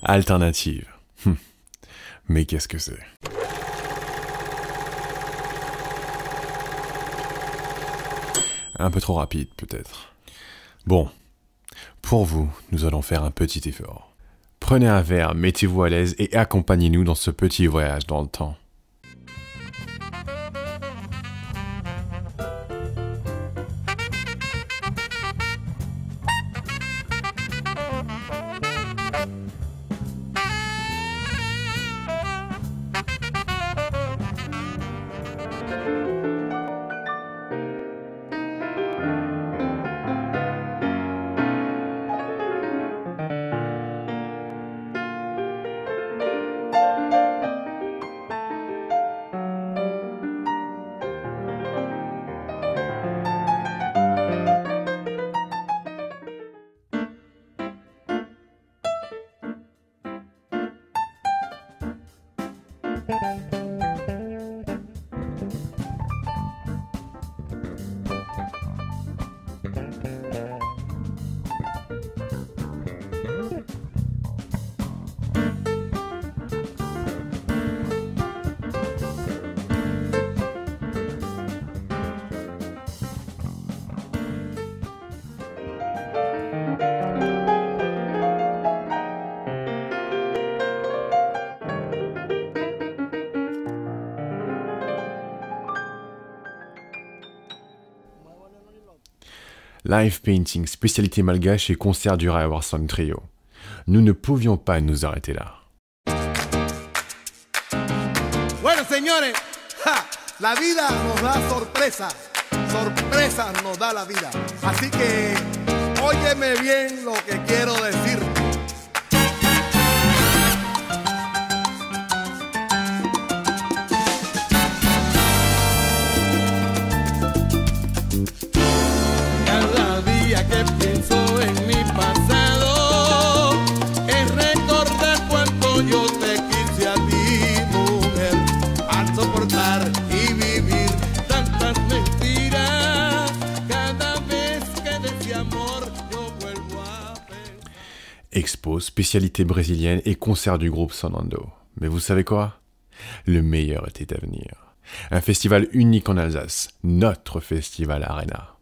Alternative. Mais qu'est-ce que c'est? Un peu trop rapide, peut-être. Bon, pour vous, nous allons faire un petit effort. Prenez un verre, mettez-vous à l'aise et accompagnez-nous dans ce petit voyage dans le temps. Live painting, spécialité malgache et concert du Rai Warsan Trio. Nous ne pouvions pas nous arrêter là. Bueno, señores, la vida nos da sorpresas. Sorpresas nos da la vida. Así que, óyeme bien lo que quiero decir. Expo, spécialité brésilienne et concert du groupe Sonando. Mais vous savez quoi? Le meilleur était à venir. Un festival unique en Alsace, notre festival Arena.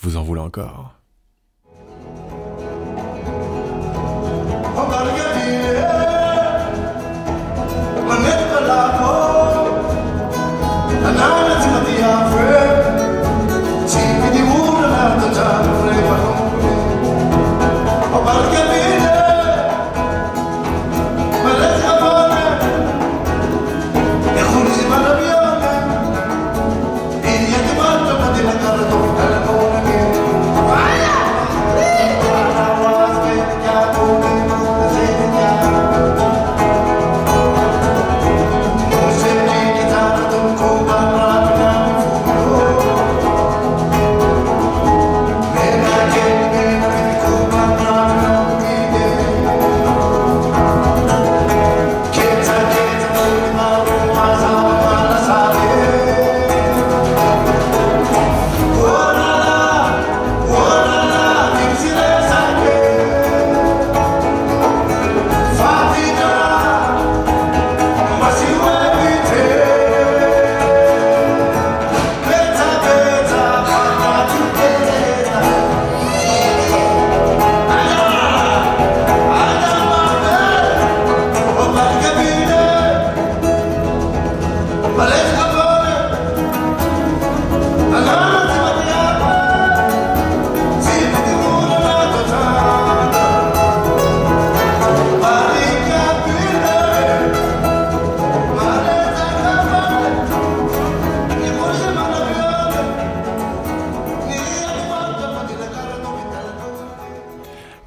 Vous en voulez encore?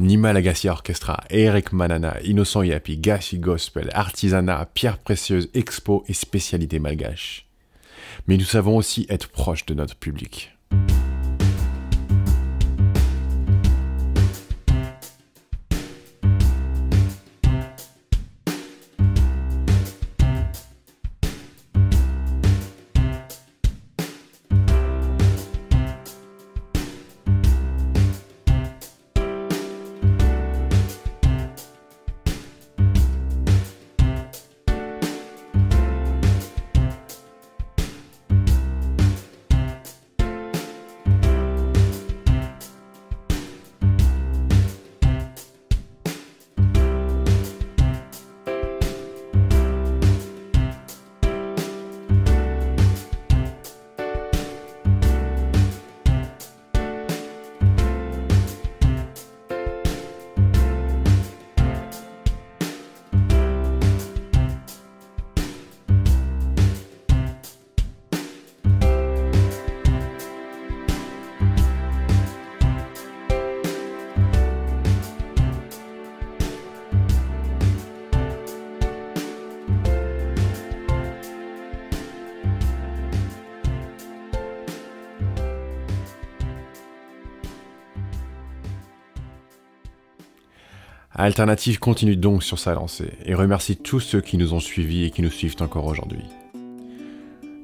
Nima Lagacé Orchestra, Eric Manana, Innocent Yapi, Gashi Gospel, Artisanat, Pierre Précieuse, Expo et spécialité malgache. Mais nous savons aussi être proches de notre public. Alternative continue donc sur sa lancée et remercie tous ceux qui nous ont suivis et qui nous suivent encore aujourd'hui.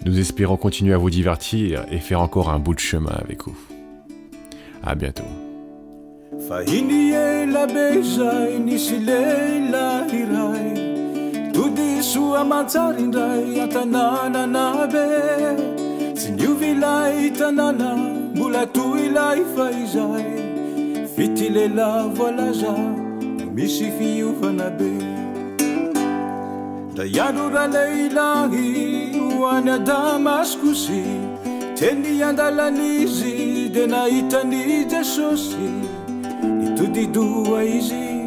Nous espérons continuer à vous divertir et faire encore un bout de chemin avec vous. À bientôt. Misi fiuvana be da yadura leilahi wana Damaskusi teni andalanizi de nahitany Jesosy nitodidua izy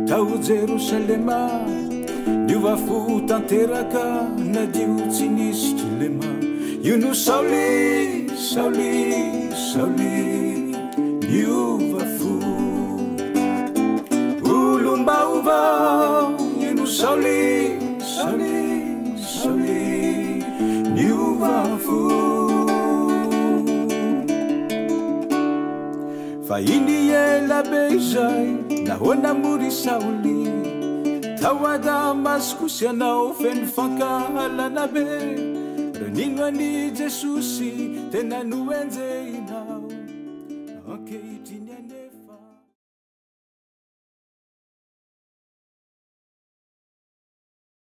tao Jerusalema niova fo tanteraka nadio tsy nisy kilema io no Sauli Sauli Sauli niova fo Bauvau, e no Sauli, Sauli, Sauli, Niuvafu. Faini e la beijai, na hona muri Sauli. Tawa Damaskus ya na ofen faka ala na be. Renino ni Jesusi, tena nuenze inao. Okay, tinyane.